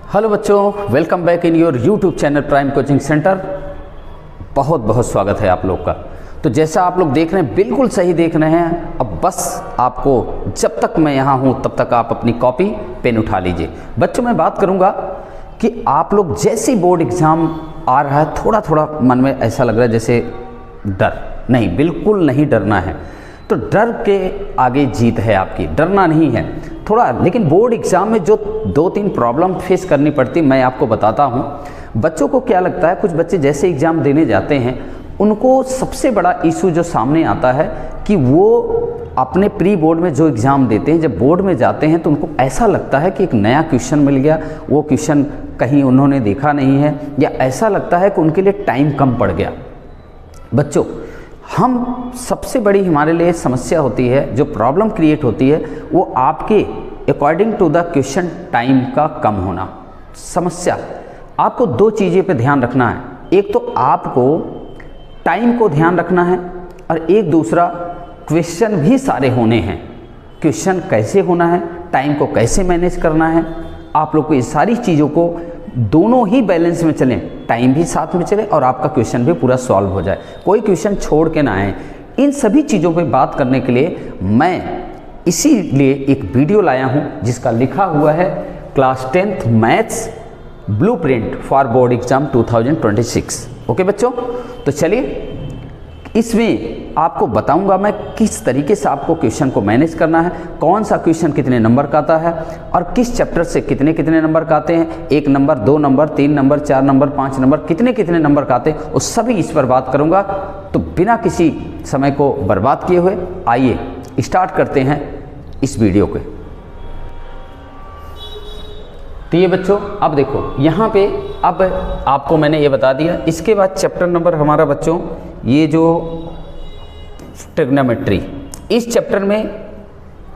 Hello बच्चों, welcome back in your YouTube channel prime coaching centre. बहुत बहुत स्वागत है आप लोग का। तो जैसा आप लोग देख रहे हैं बिल्कुल सही देख रहे हैं। अब बस आपको जब तक मैं यहाँ हूँ तब तक आप अपनी कॉपी पेन उठा लीजिए। बच्चों मैं बात करूँगा कि आप लोग जैसे बोर्ड एग्ज़ाम आ रहा है थोड़ा थोड़ा मन में ऐसा लग रहा है जैसे डर नहीं, बिल्कुल नहीं डरना है। तो डर के आगे जीत है आपकी, डरना नहीं है थोड़ा। लेकिन बोर्ड एग्ज़ाम में जो 2-3 प्रॉब्लम फेस करनी पड़ती मैं आपको बताता हूँ। बच्चों को क्या लगता है, कुछ बच्चे जैसे एग्ज़ाम देने जाते हैं उनको सबसे बड़ा इशू जो सामने आता है कि वो अपने प्री बोर्ड में जो एग्ज़ाम देते हैं, जब बोर्ड में जाते हैं तो उनको ऐसा लगता है कि एक नया क्वेश्चन मिल गया, वो क्वेश्चन कहीं उन्होंने देखा नहीं है, या ऐसा लगता है कि उनके लिए टाइम कम पड़ गया। बच्चों हम सबसे बड़ी हमारे लिए समस्या होती है, जो प्रॉब्लम क्रिएट होती है वो आपके according to the question time का कम होना। समस्या आपको 2 चीज़ें पे ध्यान रखना है। एक तो आपको टाइम को ध्यान रखना है और एक दूसरा क्वेश्चन भी सारे होने हैं। क्वेश्चन कैसे होना है, टाइम को कैसे मैनेज करना है, आप लोग को ये सारी चीज़ों को दोनों ही बैलेंस में चलें, टाइम भी साथ में चले और आपका क्वेश्चन भी पूरा सॉल्व हो जाए, कोई क्वेश्चन छोड़ के ना आए। इन सभी चीज़ों पे बात करने के लिए मैं इसीलिए एक वीडियो लाया हूं जिसका लिखा हुआ है class 10th maths blueprint for board exam 2026। Okay बच्चों, तो चलिए इसमें आपको बताऊंगा मैं किस तरीके से आपको क्वेश्चन को मैनेज करना है, कौन सा क्वेश्चन कितने नंबर का आता है और किस चैप्टर से कितने कितने नंबर का आते हैं, 1 number 2 number 3 number 4 number 5 number कितने कितने नंबर का आते हैं, उस सभी इस पर बात करूंगा। तो बिना किसी समय को बर्बाद किए हुए आइए स्टार्ट करते हैं इस वीडियो के। तो ये बच्चों अब देखो यहाँ पे, अब आपको मैंने ये बता दिया। इसके बाद चैप्टर नंबर हमारा बच्चों ये जो ट्रिग्नोमेट्री, इस चैप्टर में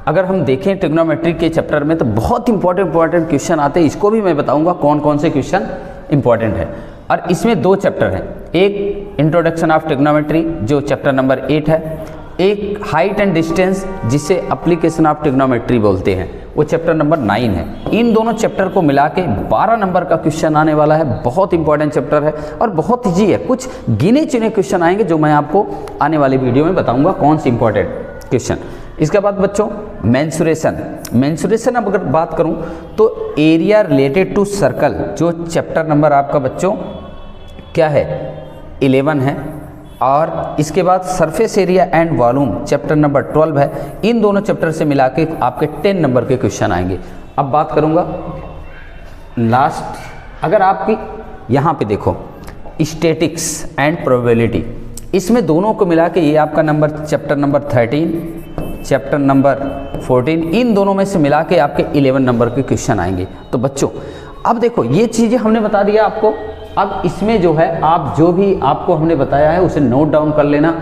अगर हम देखें ट्रिग्नोमेट्री के चैप्टर में तो बहुत इंपॉर्टेंट क्वेश्चन आते हैं। इसको भी मैं बताऊंगा कौन कौन से क्वेश्चन इंपॉर्टेंट है। और इसमें 2 चैप्टर हैं, एक इंट्रोडक्शन ऑफ ट्रिग्नोमेट्री जो चैप्टर नंबर 8 है, एक हाइट एंड डिस्टेंस जिसे एप्लीकेशन ऑफ ट्रिग्नोमेट्री बोलते हैं, वो चैप्टर नंबर 9 है। इन दोनों चैप्टर को मिला के 12 नंबर का क्वेश्चन आने वाला है। बहुत इंपॉर्टेंट चैप्टर है और बहुत ईजी है। कुछ गिने चुने क्वेश्चन आएंगे जो मैं आपको आने वाली वीडियो में बताऊंगा कौन से इंपॉर्टेंट क्वेश्चन। इसके बाद बच्चों मेंसुरेशन अब अगर बात करूं तो एरिया रिलेटेड टू सर्कल जो चैप्टर नंबर आपका बच्चों क्या है 11 है, और इसके बाद surface area and volume chapter number 12 है। इन दोनों चैप्टर से मिला के आपके 10 नंबर के क्वेश्चन आएंगे। अब बात करूंगा लास्ट, अगर आपकी यहाँ पे देखो स्टैटिक्स एंड प्रोबेबिलिटी, इसमें दोनों को मिला के ये आपका number chapter number 13 chapter number 14, इन दोनों में से मिला के आपके 11 नंबर के क्वेश्चन आएंगे। तो बच्चों अब देखो ये चीज़ें हमने बता दिया आपको। अब इसमें जो है आप जो भी आपको हमने बताया है उसे नोट डाउन कर लेना।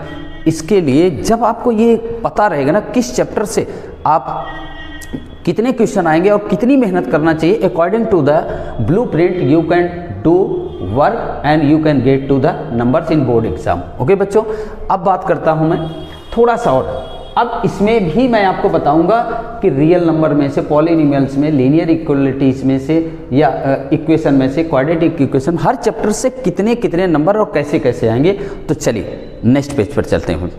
इसके लिए जब आपको ये पता रहेगा ना किस चैप्टर से आप कितने क्वेश्चन आएंगे और कितनी मेहनत करना चाहिए, according to the blueprint you can do work and you can get to the numbers in board exam. Okay बच्चों, अब बात करता हूँ मैं थोड़ा सा और। अब इसमें भी मैं आपको बताऊंगा कि रियल नंबर में से, पॉलिनोमियल्स में, लीनियर इक्वलिटीज में से या इक्वेशन में से, क्वाड्रेटिक इक्वेशन, हर चैप्टर से कितने कितने नंबर और कैसे कैसे आएंगे। तो चलिए नेक्स्ट पेज पर चलते हैं।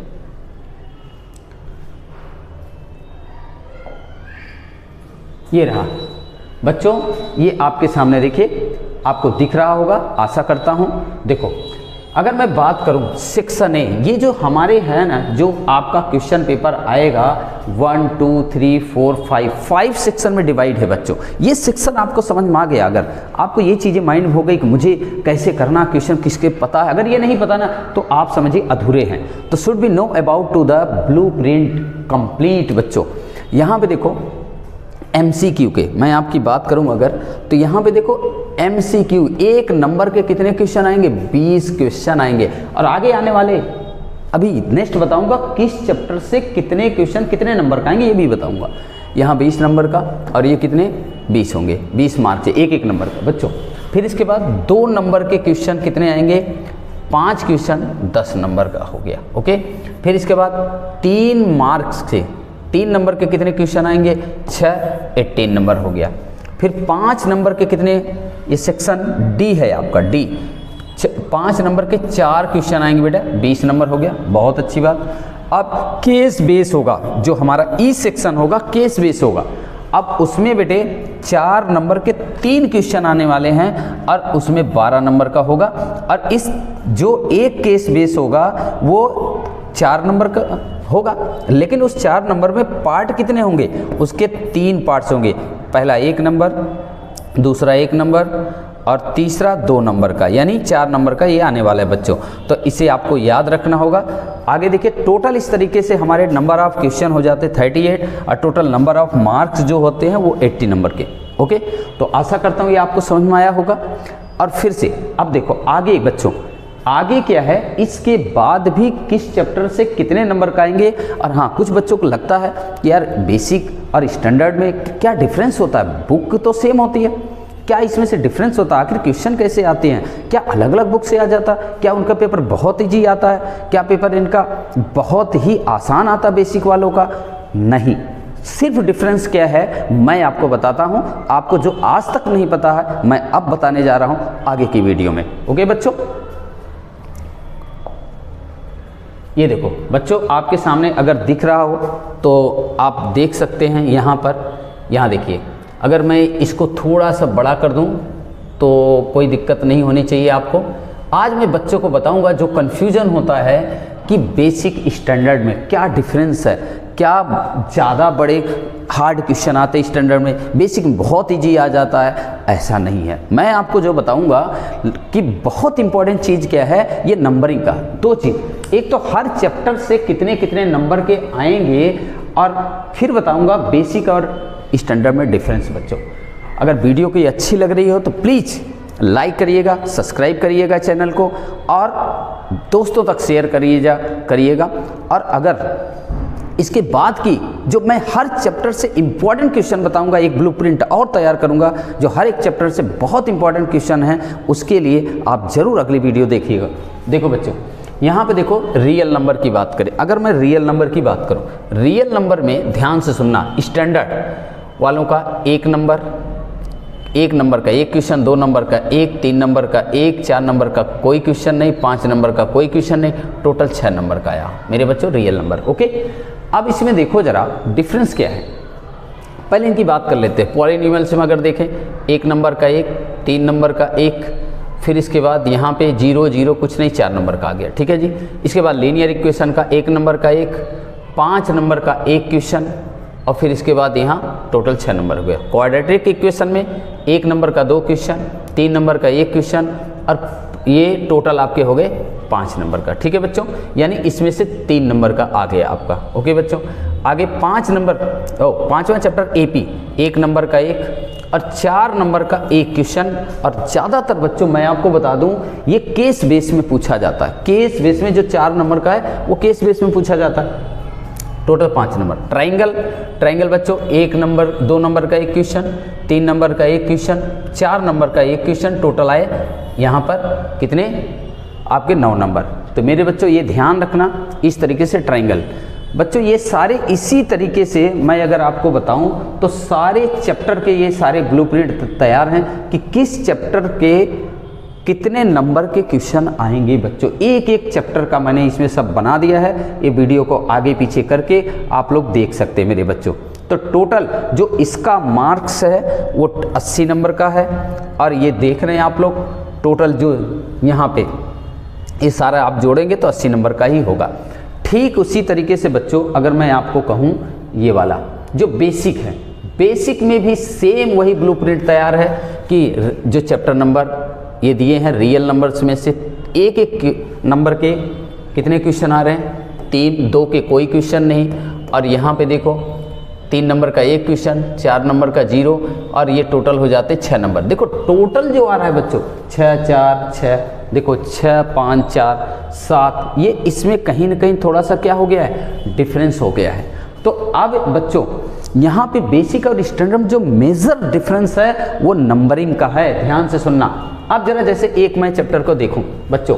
ये रहा बच्चों, ये आपके सामने देखिए, आपको दिख रहा होगा आशा करता हूं। देखो अगर मैं बात करूं सेक्शन ए, ये जो हमारे है ना, जो आपका क्वेश्चन पेपर आएगा 1 2 3 4 5 सेक्शन में डिवाइड है बच्चों। ये सेक्शन आपको समझ में आ गया, अगर आपको ये चीज़ें माइंड हो गई कि मुझे कैसे करना, क्वेश्चन किसके पता है, अगर ये नहीं पता ना तो आप समझिए अधूरे हैं। तो should be know about to the blueprint complete. बच्चों यहाँ पे देखो MCQ के मैं आपकी बात करूं अगर, तो यहाँ पे देखो MCQ 1 नंबर के कितने क्वेश्चन आएंगे, 20 क्वेश्चन आएंगे। और आगे आने वाले अभी नेक्स्ट बताऊंगा किस चैप्टर से कितने क्वेश्चन कितने नंबर का आएंगे, ये भी बताऊंगा। यहाँ 20 नंबर का और ये कितने 20 होंगे, 20 मार्क से एक नंबर का बच्चों। फिर इसके बाद 2 नंबर के क्वेश्चन कितने आएंगे, 5 क्वेश्चन 10 नंबर का हो गया। ओके, फिर इसके बाद 3 मार्क्स से 3 नंबर के कितने क्वेश्चन आएंगे, 6 18 नंबर हो गया। फिर 5 नंबर के कितने, ये सेक्शन डी है आपका, डी 5 नंबर के 4 क्वेश्चन आएंगे बेटा, 20 नंबर हो गया, बहुत अच्छी बात। अब केस बेस होगा, जो हमारा ई सेक्शन होगा केस बेस होगा। अब उसमें बेटे 4 नंबर के 3 क्वेश्चन आने वाले हैं और उसमें 12 नंबर का होगा। और इस जो एक केस बेस होगा वो 4 नंबर का होगा, लेकिन उस 4 नंबर में पार्ट कितने होंगे, उसके 3 पार्ट्स होंगे। पहला 1 नंबर, दूसरा 1 नंबर और तीसरा 2 नंबर का, यानी 4 नंबर का ये आने वाला है बच्चों। तो इसे आपको याद रखना होगा। आगे देखिए, टोटल इस तरीके से हमारे नंबर ऑफ क्वेश्चन हो जाते हैं 38 और टोटल नंबर ऑफ मार्क्स जो होते हैं वो 80 नंबर के। ओके, तो आशा करता हूँ ये आपको समझ में आया होगा। और फिर से अब देखो आगे बच्चों, आगे क्या है, इसके बाद भी किस चैप्टर से कितने नंबर का आएंगे। और हाँ, कुछ बच्चों को लगता है कि यार बेसिक और स्टैंडर्ड में क्या डिफरेंस होता है, बुक तो सेम होती है, क्या इसमें से डिफरेंस होता है, आखिर क्वेश्चन कैसे आते हैं, क्या अलग अलग बुक से आ जाता, क्या उनका पेपर बहुत ईजी आता है, क्या पेपर इनका बहुत ही आसान आता है बेसिक वालों का। नहीं, सिर्फ डिफरेंस क्या है मैं आपको बताता हूं, आपको जो आज तक नहीं पता है मैं अब बताने जा रहा हूं आगे की वीडियो में। ओके बच्चों, ये देखो बच्चों, आपके सामने अगर दिख रहा हो तो आप देख सकते हैं यहाँ पर, यहाँ देखिए, अगर मैं इसको थोड़ा सा बड़ा कर दूं तो कोई दिक्कत नहीं होनी चाहिए आपको। आज मैं बच्चों को बताऊंगा जो कन्फ्यूजन होता है कि बेसिक स्टैंडर्ड में क्या डिफरेंस है, क्या ज़्यादा बड़े हार्ड क्वेश्चन आते हैं स्टैंडर्ड में, बेसिक में बहुत ईजी आ जाता है, ऐसा नहीं है। मैं आपको जो बताऊंगा कि बहुत इंपॉर्टेंट चीज़ क्या है, ये नंबरिंग का 2 चीज़, एक तो हर चैप्टर से कितने कितने नंबर के आएंगे, और फिर बताऊंगा बेसिक और स्टैंडर्ड में डिफरेंस। बच्चों अगर वीडियो कोई अच्छी लग रही हो तो प्लीज़ लाइक करिएगा, सब्सक्राइब करिएगा चैनल को, और दोस्तों तक शेयर करिएगा। और अगर इसके बाद की जो मैं हर चैप्टर से इंपॉर्टेंट क्वेश्चन बताऊंगा, एक ब्लूप्रिंट और तैयार करूंगा जो हर एक चैप्टर से बहुत इंपॉर्टेंट क्वेश्चन है, उसके लिए आप जरूर अगली वीडियो देखिएगा। देखो बच्चों, यहाँ पे देखो रियल नंबर की बात करें, अगर मैं रियल नंबर की बात करूँ, रियल नंबर में ध्यान से सुनना, स्टैंडर्ड वालों का 1 नंबर, 1 नंबर का 1 क्वेश्चन, 2 नंबर का 1, 3 नंबर का 1, 4 नंबर का कोई क्वेश्चन नहीं, 5 नंबर का कोई क्वेश्चन नहीं, टोटल 6 नंबर का आया मेरे बच्चों रियल नंबर। ओके, अब इसमें देखो जरा डिफरेंस क्या है, पहले इनकी बात कर लेते हैं। पॉलीनॉमियल्स में अगर देखें, 1 नंबर का 1, 3 नंबर का 1, फिर इसके बाद यहाँ पे 0 0 कुछ नहीं, 4 नंबर का आ गया, ठीक है जी। इसके बाद लीनियर इक्वेशन का 1 नंबर का 1, 5 नंबर का 1 क्वेश्चन, और फिर इसके बाद यहाँ टोटल 6 नंबर हो गया। क्वाड्रेटिक इक्वेशन में 1 नंबर का 2 क्वेश्चन, 3 नंबर का 1 क्वेश्चन, और ये टोटल आपके हो गए 5 नंबर का, ठीक है बच्चों, यानी इसमें से 3 नंबर का आ गया आपका। ओके बच्चों, आगे 5 नंबर, 5वां चैप्टर एपी, 1 नंबर का 1 और 4 नंबर का 1 क्वेश्चन। और ज़्यादातर बच्चों मैं आपको बता दूं, ये केस बेस में पूछा जाता है, केस बेस में जो 4 नंबर का है वो केस बेस में पूछा जाता है। Total 5 number. ट्राइंगल बच्चों 1 नंबर, 2 नंबर का 1 क्वेश्चन, 3 नंबर का 1 क्वेश्चन, 4 नंबर का 1 क्वेश्चन, टोटल आए यहाँ पर कितने आपके 9 नंबर। तो मेरे बच्चों ये ध्यान रखना, इस तरीके से ट्राइंगल। बच्चों ये सारे इसी तरीके से मैं अगर आपको बताऊं तो सारे चैप्टर के ये सारे ब्लूप्रिंट तैयार हैं कि किस चैप्टर के कितने नंबर के क्वेश्चन आएंगे बच्चों। एक एक चैप्टर का मैंने इसमें सब बना दिया है, ये वीडियो को आगे पीछे करके आप लोग देख सकते हैं मेरे बच्चों। तो टोटल जो इसका मार्क्स है वो 80 नंबर का है, और ये देख रहे हैं आप लोग टोटल जो यहाँ पे ये सारा आप जोड़ेंगे तो 80 नंबर का ही होगा। ठीक उसी तरीके से बच्चों अगर मैं आपको कहूँ ये वाला जो बेसिक है, बेसिक में भी सेम वही ब्लूप्रिंट तैयार है कि जो चैप्टर नंबर ये दिए हैं रियल नंबर्स में से एक एक नंबर के कितने क्वेश्चन आ रहे हैं, 3, 2 के कोई क्वेश्चन नहीं, और यहाँ पे देखो 3 नंबर का 1 क्वेश्चन, 4 नंबर का 0, और ये टोटल हो जाते 6 नंबर। देखो टोटल जो आ रहा है बच्चों 6 4 6, देखो 6 5 4 7, ये इसमें कहीं ना कहीं थोड़ा सा क्या हो गया है, डिफरेंस हो गया है। तो अब बच्चों यहाँ पे बेसिक और स्टैंडर्ड में जो मेजर डिफरेंस है वो नंबरिंग का है, ध्यान से सुनना। अब जरा जैसे एक मैं चैप्टर को देखूं बच्चों,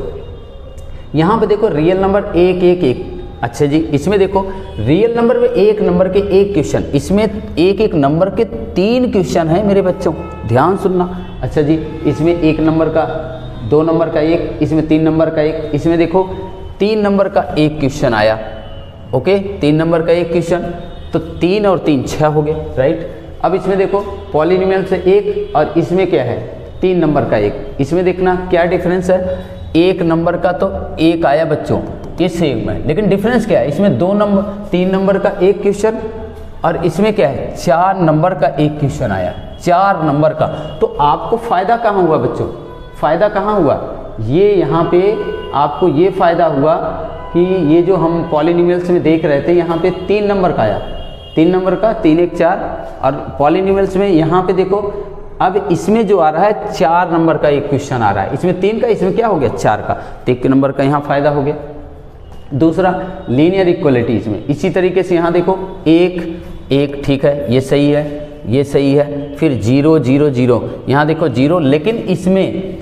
यहाँ पे देखो रियल नंबर 1 1 1, अच्छा जी, इसमें देखो रियल नंबर में एक नंबर के एक क्वेश्चन, इसमें एक एक नंबर के 3 क्वेश्चन हैं मेरे बच्चों, ध्यान सुनना। अच्छा जी, इसमें 1 नंबर का, 2 नंबर का एक, इसमें 3 नंबर का एक, इसमें देखो 3 नंबर का एक क्वेश्चन आया। ओके, 3 नंबर का एक क्वेश्चन, तो 3 और 3 6 हो गए, राइट। अब इसमें देखो पॉलिनोमियल से एक, और इसमें क्या है 3 नंबर का एक। इसमें देखना क्या डिफरेंस है, 1 नंबर का तो एक आया बच्चों इस एक में, लेकिन डिफरेंस क्या है, इसमें 3 नंबर का एक क्वेश्चन, और इसमें क्या है 4 नंबर का एक क्वेश्चन आया, 4 नंबर का। तो आपको फ़ायदा कहाँ हुआ बच्चों, फ़ायदा कहाँ हुआ, ये यहाँ पे आपको ये फ़ायदा हुआ कि ये जो हम पॉलिनोमियल्स में देख रहे थे, यहाँ पे 3 नंबर का आया, 3 नंबर का, 3 1 4, और पॉलिनोमियल्स में यहाँ पे देखो अब इसमें जो आ रहा है 4 नंबर का एक क्वेश्चन आ रहा है, इसमें 3 का, इसमें क्या हो गया 4 का, तो 1 नंबर का यहाँ फ़ायदा हो गया। दूसरा लीनियर इक्वलिटी, इसमें इसी तरीके से यहाँ देखो 1 1 ठीक है, ये सही है, ये सही है, फिर 0 0 0, यहाँ देखो 0, लेकिन इसमें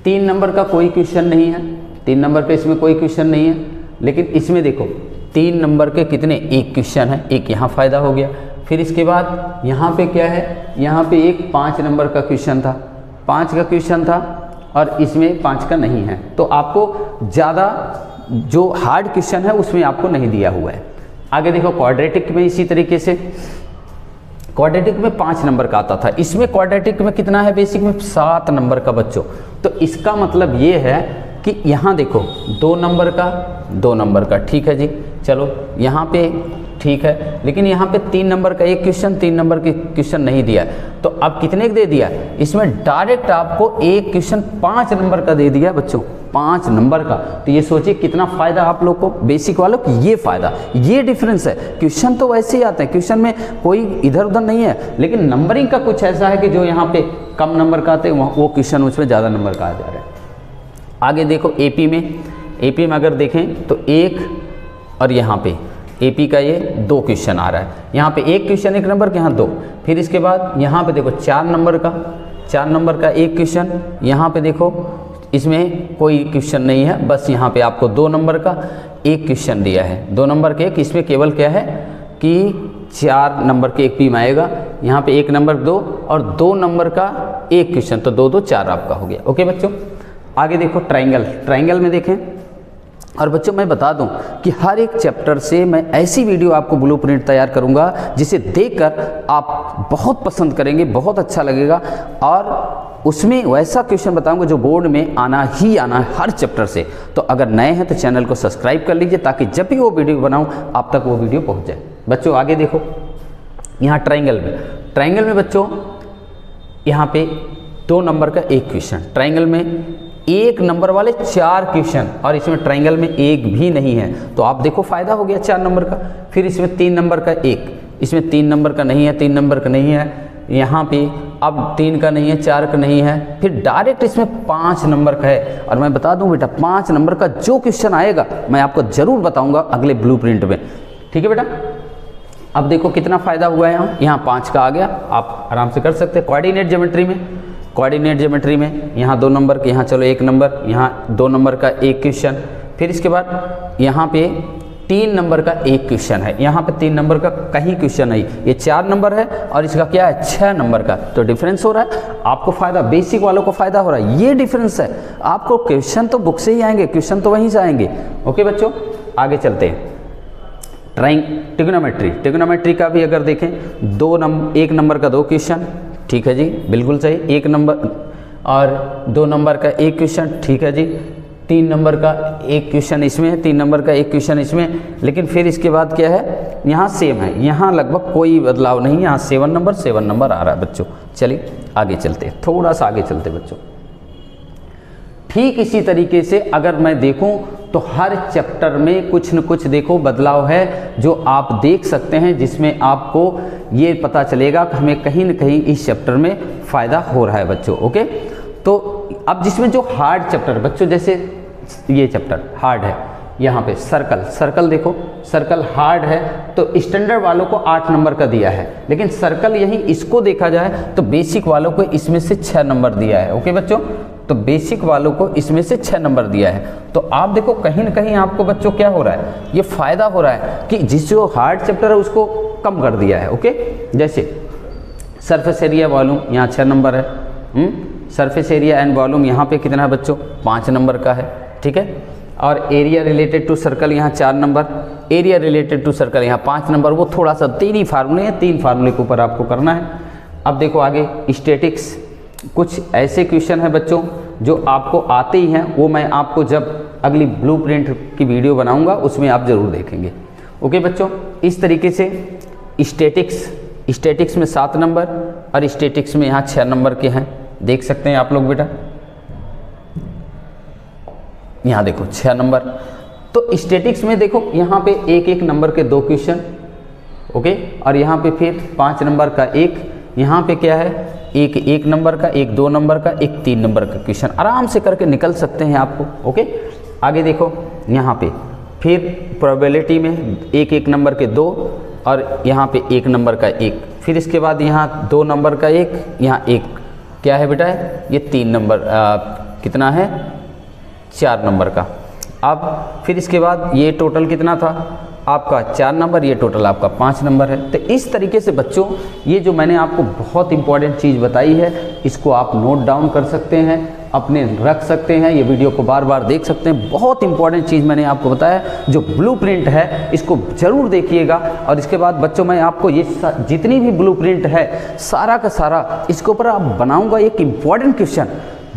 3 नंबर का कोई क्वेश्चन नहीं है, 3 नंबर पे इसमें कोई क्वेश्चन नहीं है, लेकिन इसमें देखो 3 नंबर के कितने एक क्वेश्चन है, एक यहाँ फ़ायदा हो गया। फिर इसके बाद यहाँ पे क्या है, यहाँ पे एक 5 नंबर का क्वेश्चन था, 5 का क्वेश्चन था, और इसमें 5 का नहीं है, तो आपको ज़्यादा जो हार्ड क्वेश्चन है उसमें आपको नहीं दिया हुआ है। आगे देखो क्वाड्रेटिक में इसी तरीके से, क्वाड्रेटिक में 5 नंबर का आता था, इसमें क्वाड्रेटिक में कितना है, बेसिक में 7 नंबर का बच्चों। तो इसका मतलब ये है कि यहाँ देखो 2 नंबर का, 2 नंबर का, ठीक है जी, चलो यहाँ पे ठीक है, लेकिन यहाँ पे 3 नंबर का एक क्वेश्चन, 3 नंबर के क्वेश्चन नहीं दिया, तो अब कितने दे दिया, इसमें डायरेक्ट आपको एक क्वेश्चन 5 नंबर का दे दिया बच्चों, 5 नंबर का। तो ये सोचिए कितना फ़ायदा आप लोग को, बेसिक वालों को ये फ़ायदा, ये डिफरेंस है। क्वेश्चन तो वैसे ही आते हैं, क्वेश्चन में कोई इधर उधर नहीं है, लेकिन नंबरिंग का कुछ ऐसा है कि जो यहाँ पे कम नंबर का आते हैं वो क्वेश्चन उसमें ज़्यादा नंबर का आ जा रहा है। आगे देखो एपी में अगर देखें तो 1, और यहाँ पे एपी का ये 2 क्वेश्चन आ रहा है, यहाँ पे एक क्वेश्चन 1 नंबर के, यहाँ 2। फिर इसके बाद यहाँ पे देखो 4 नंबर का, 4 नंबर का एक क्वेश्चन, यहाँ पे देखो इसमें कोई क्वेश्चन नहीं है, बस यहाँ पे आपको 2 नंबर का एक क्वेश्चन दिया है, 2 नंबर के एक, इसमें केवल क्या है कि 4 नंबर के एक पी में आएगा, यहाँ पे 1 नंबर 2 और 2 नंबर का एक क्वेश्चन, तो 2 2 4 आपका हो गया। ओके बच्चों, आगे देखो ट्राइंगल में देखें। और बच्चों मैं बता दूं कि हर एक चैप्टर से मैं ऐसी वीडियो आपको ब्लूप्रिंट तैयार करूंगा जिसे देखकर आप बहुत पसंद करेंगे, बहुत अच्छा लगेगा, और उसमें वैसा क्वेश्चन बताऊंगा जो बोर्ड में आना ही आना है हर चैप्टर से। तो अगर नए हैं तो चैनल को सब्सक्राइब कर लीजिए, ताकि जब भी वो वीडियो बनाऊं आप तक वो वीडियो पहुंच जाए। बच्चों आगे देखो, यहाँ ट्राइंगल में बच्चों यहाँ पे 2 नंबर का एक क्वेश्चन, ट्राइंगल में 1 नंबर वाले 4 क्वेश्चन, और इसमें ट्राइंगल में एक भी नहीं है, तो आप देखो फ़ायदा हो गया 4 नंबर का। फिर इसमें 3 नंबर का एक, इसमें 3 नंबर का नहीं है, 3 नंबर का नहीं है, यहाँ पे अब 3 का नहीं है, 4 का नहीं है, फिर डायरेक्ट इसमें 5 नंबर का है। और मैं बता दूं बेटा 5 नंबर का जो क्वेश्चन आएगा मैं आपको ज़रूर बताऊँगा अगले ब्लूप्रिंट में, ठीक है बेटा। अब देखो कितना फ़ायदा हुआ है, यहाँ 5 का आ गया, आप आराम से कर सकते हैं। कोऑर्डिनेट ज्योमेट्री में यहाँ 2 नंबर के, यहाँ चलो 1 नंबर, यहाँ 2 नंबर का एक क्वेश्चन, फिर इसके बाद यहाँ पे 3 नंबर का एक क्वेश्चन है, यहाँ पे 3 नंबर का कहीं क्वेश्चन नहीं, ये 4 नंबर है और इसका क्या है 6 नंबर का, तो डिफरेंस हो रहा है आपको फ़ायदा, बेसिक वालों को फ़ायदा हो रहा है, ये डिफरेंस है। आपको क्वेश्चन तो बुक से ही आएंगे, क्वेश्चन तो वहीं से आएंगे। ओके बच्चों, आगे चलते हैं। ट्रिग्नोमेट्री का भी अगर देखें 1 नंबर का 2 क्वेश्चन, ठीक है जी, बिल्कुल सही, 1 नंबर और 2 नंबर का एक क्वेश्चन, ठीक है जी, 3 नंबर का एक क्वेश्चन इसमें है, 3 नंबर का एक क्वेश्चन इसमें, लेकिन फिर इसके बाद क्या है, यहाँ सेम है, यहाँ लगभग कोई बदलाव नहीं, यहाँ 7 नंबर आ रहा है बच्चों। चलिए आगे चलते हैं, थोड़ा सा आगे चलते बच्चों। ठीक इसी तरीके से अगर मैं देखूं तो हर चैप्टर में कुछ न कुछ देखो बदलाव है जो आप देख सकते हैं, जिसमें आपको ये पता चलेगा कि हमें कहीं न कहीं इस चैप्टर में फ़ायदा हो रहा है बच्चों। ओके, तो अब जिसमें जो हार्ड चैप्टर बच्चों, जैसे ये चैप्टर हार्ड है, यहाँ पे सर्कल देखो, सर्कल हार्ड है तो स्टैंडर्ड वालों को 8 नंबर का दिया है, लेकिन सर्कल यही इसको देखा जाए तो बेसिक वालों को इसमें से 6 नंबर दिया है। ओके बच्चों, तो बेसिक वालों को इसमें से 6 नंबर दिया है। तो आप देखो कहीं ना कहीं आपको बच्चों क्या हो रहा है, ये फ़ायदा हो रहा है कि जिस जो हार्ड चैप्टर है उसको कम कर दिया है। ओके, जैसे सरफेस एरिया वॉल्यूम यहाँ 6 नंबर है, सरफेस एरिया एंड वॉल्यूम यहाँ पे कितना है बच्चों, 5 नंबर का है, ठीक है। और एरिया रिलेटेड टू सर्कल यहाँ 4 number, area related to circle यहाँ 5 नंबर। वो थोड़ा सा 3 ही फार्मूले हैं, 3 फार्मूले के ऊपर आपको करना है। अब देखो आगे स्टैटिक्स, कुछ ऐसे क्वेश्चन हैं बच्चों जो आपको आते ही हैं, वो मैं आपको जब अगली ब्लूप्रिंट की वीडियो बनाऊंगा उसमें आप ज़रूर देखेंगे। ओके बच्चों, इस तरीके से स्टैटिक्स में 7 नंबर और स्टैटिक्स में यहाँ 6 नंबर के हैं, देख सकते हैं आप लोग बेटा। यहाँ देखो 6 नंबर। तो स्टैटिक्स में देखो यहाँ पे 1-1 नंबर के 2 क्वेश्चन, ओके, और यहाँ पे फिर 5 नंबर का 1, यहाँ पे क्या है, 1 नंबर का, 2 नंबर का, 3 नंबर का क्वेश्चन आराम से करके निकल सकते हैं आपको। ओके, आगे देखो यहाँ पे फिर प्रोबेबिलिटी में 1-1 नंबर के 2 और यहाँ पे 1 नंबर का 1, फिर इसके बाद यहाँ 2 नंबर का 1, यहाँ 1 क्या है बेटा, ये 3 नंबर कितना है, 4 नंबर का। अब फिर इसके बाद ये टोटल कितना था आपका 4 नंबर, ये टोटल आपका 5 नंबर है। तो इस तरीके से बच्चों ये जो मैंने आपको बहुत इंपॉर्टेंट चीज़ बताई है, इसको आप नोट डाउन कर सकते हैं, अपने रख सकते हैं, ये वीडियो को बार बार देख सकते हैं। बहुत इंपॉर्टेंट चीज़ मैंने आपको बताया, जो ब्लूप्रिंट है इसको ज़रूर देखिएगा। और इसके बाद बच्चों मैं आपको ये जितनी भी ब्लूप्रिंट है सारा का सारा इसके ऊपर आप बनाऊँगा एक इम्पॉर्टेंट क्वेश्चन,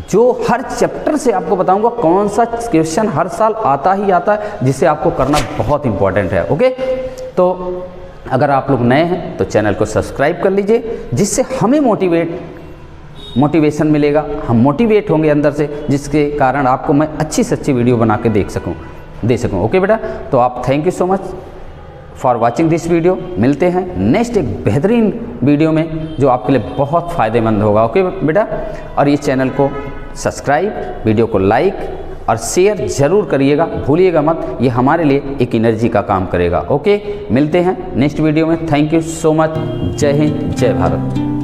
जो हर चैप्टर से आपको बताऊंगा कौन सा क्वेश्चन हर साल आता ही आता है, जिसे आपको करना बहुत इंपॉर्टेंट है। ओके, तो अगर आप लोग नए हैं तो चैनल को सब्सक्राइब कर लीजिए, जिससे हमें मोटिवेशन मिलेगा, हम मोटिवेट होंगे अंदर से, जिसके कारण आपको मैं अच्छी से अच्छी वीडियो बना के दे सकूँ। ओके बेटा, तो आप thank you so much for watching this video. मिलते हैं नेक्स्ट एक बेहतरीन वीडियो में जो आपके लिए बहुत फ़ायदेमंद होगा। ओके बेटा, और ये चैनल को सब्सक्राइब, वीडियो को लाइक और शेयर ज़रूर करिएगा, भूलिएगा मत, ये हमारे लिए एक एनर्जी का काम करेगा। ओके, मिलते हैं नेक्स्ट वीडियो में। Thank you so much. जय हिंद, जय भारत।